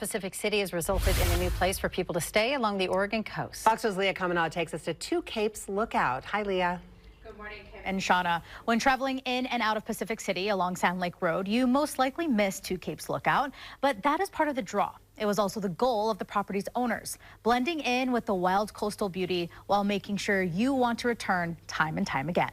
Pacific City has resulted in a new place for people to stay along the Oregon coast. Fox News' Leah Kamenod takes us to Two Capes Lookout. Hi, Leah. Good morning, Kim and Shauna. When traveling in and out of Pacific City along Sand Lake Road, you most likely miss Two Capes Lookout, but that is part of the draw. It was also the goal of the property's owners, blending in with the wild coastal beauty while making sure you want to return time and time again.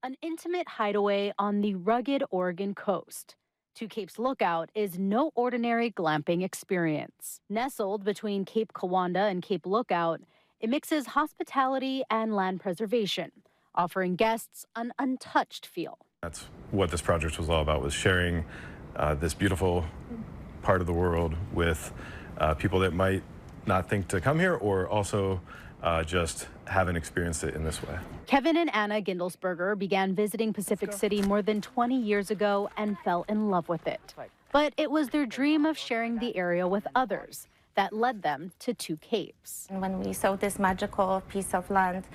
An intimate hideaway on the rugged Oregon coast. Two Capes Lookout is no ordinary glamping experience. Nestled between Cape Kiwanda and Cape Lookout, it mixes hospitality and land preservation, offering guests an untouched feel. That's what this project was all about, was sharing this beautiful part of the world with people that might not think to come here, or also just haven't experienced it in this way. Kevin and Anna Gindelsberger began visiting Pacific City more than 20 years ago and fell in love with it. But it was their dream of sharing the area with others that led them to Two Capes. When we saw this magical piece of land,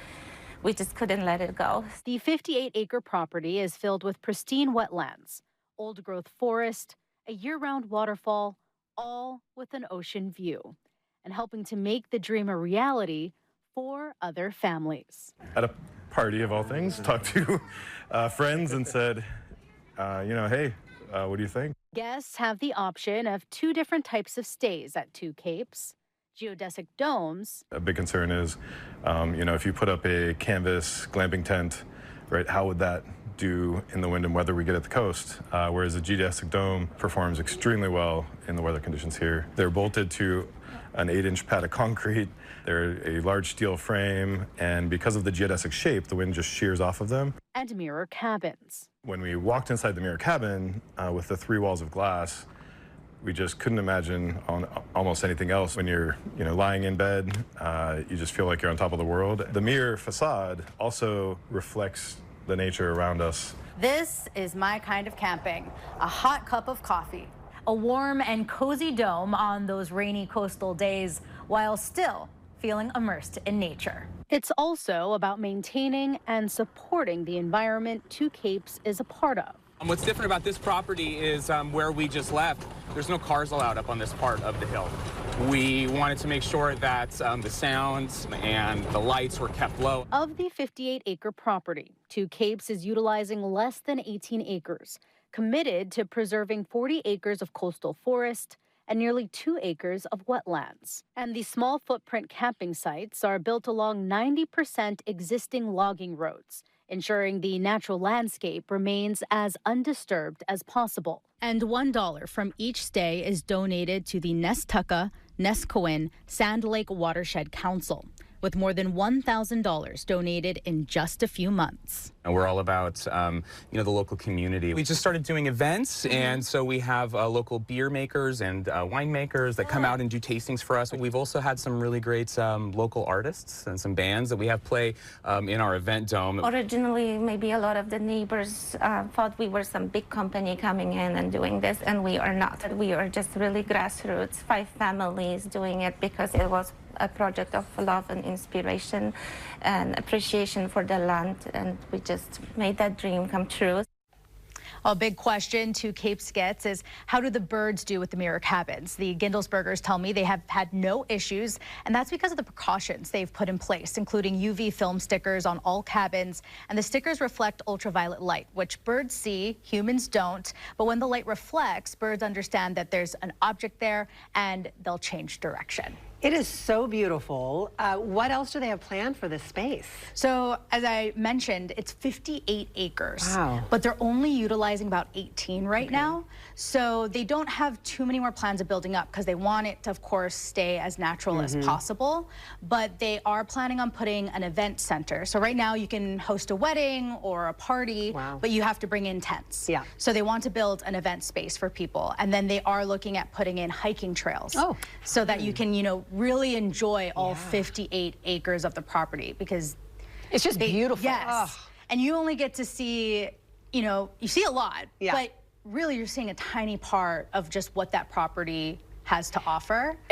we just couldn't let it go. The 58-acre property is filled with pristine wetlands, old-growth forest, a year-round waterfall, all with an ocean view, and helping to make the dream a reality for other families. At a party of all things, talked to friends and said, hey, what do you think? Guests have the option of two different types of stays at Two Capes. Geodesic domes. A big concern is, if you put up a canvas glamping tent, right, how would that do in the wind and weather we get at the coast? Whereas a geodesic dome performs extremely well in the weather conditions here. They're bolted to an 8-inch pad of concrete. They're a large steel frame, and because of the geodesic shape, the wind just shears off of them. And mirror cabins. When we walked inside the mirror cabin with the 3 walls of glass, we just couldn't imagine on almost anything else. When you're lying in bed, you just feel like you're on top of the world. The mirror facade also reflects the nature around us. This is my kind of camping. A hot cup of coffee, a warm and cozy dome on those rainy coastal days, while still feeling immersed in nature. It's also about maintaining and supporting the environment Two Capes is a part of. What's different about this property is where we just left, there's no cars allowed up on this part of the hill. We wanted to make sure that the sounds and the lights were kept low. Of the 58-acre property, Two Capes is utilizing less than 18 acres, committed to preserving 40 acres of coastal forest and nearly 2 acres of wetlands. And the small footprint camping sites are built along 90% existing logging roads, ensuring the natural landscape remains as undisturbed as possible. And $1 from each stay is donated to the Nescoin Sand Lake Watershed Council, with more than $1,000 donated in just a few months. And we're all about, the local community. We just started doing events, and so we have local beer makers and winemakers that come out and do tastings for us. We've also had some really great local artists and some bands that we have play in our event dome. Originally, maybe a lot of the neighbors thought we were some big company coming in and doing this, and we are not. We are just really grassroots, 5 families doing it because it was a project of love and inspiration and appreciation for the land, and we just made that dream come true. A big question Two Capes gets is, how do the birds do with the mirror cabins? The Gindelsbergers tell me they have had no issues, and that's because of the precautions they've put in place, including UV film stickers on all cabins. And the stickers reflect ultraviolet light, which birds see, humans don't. But when the light reflects, birds understand that there's an object there, and they'll change direction. It is so beautiful. What else do they have planned for this space? So, as I mentioned, it's 58 acres. Wow. But they're only utilizing about 18 right now. So they don't have too many more plans of building up because they want it to, of course, stay as natural as possible. But they are planning on putting an event center. So right now you can host a wedding or a party, but you have to bring in tents. Yeah. So they want to build an event space for people. And then they are looking at putting in hiking trails. So that you can, really enjoy all 58 acres of the property, because it's just beautiful. Yes. And you only get to see, you see a lot, but really you're seeing a tiny part of just what that property has to offer.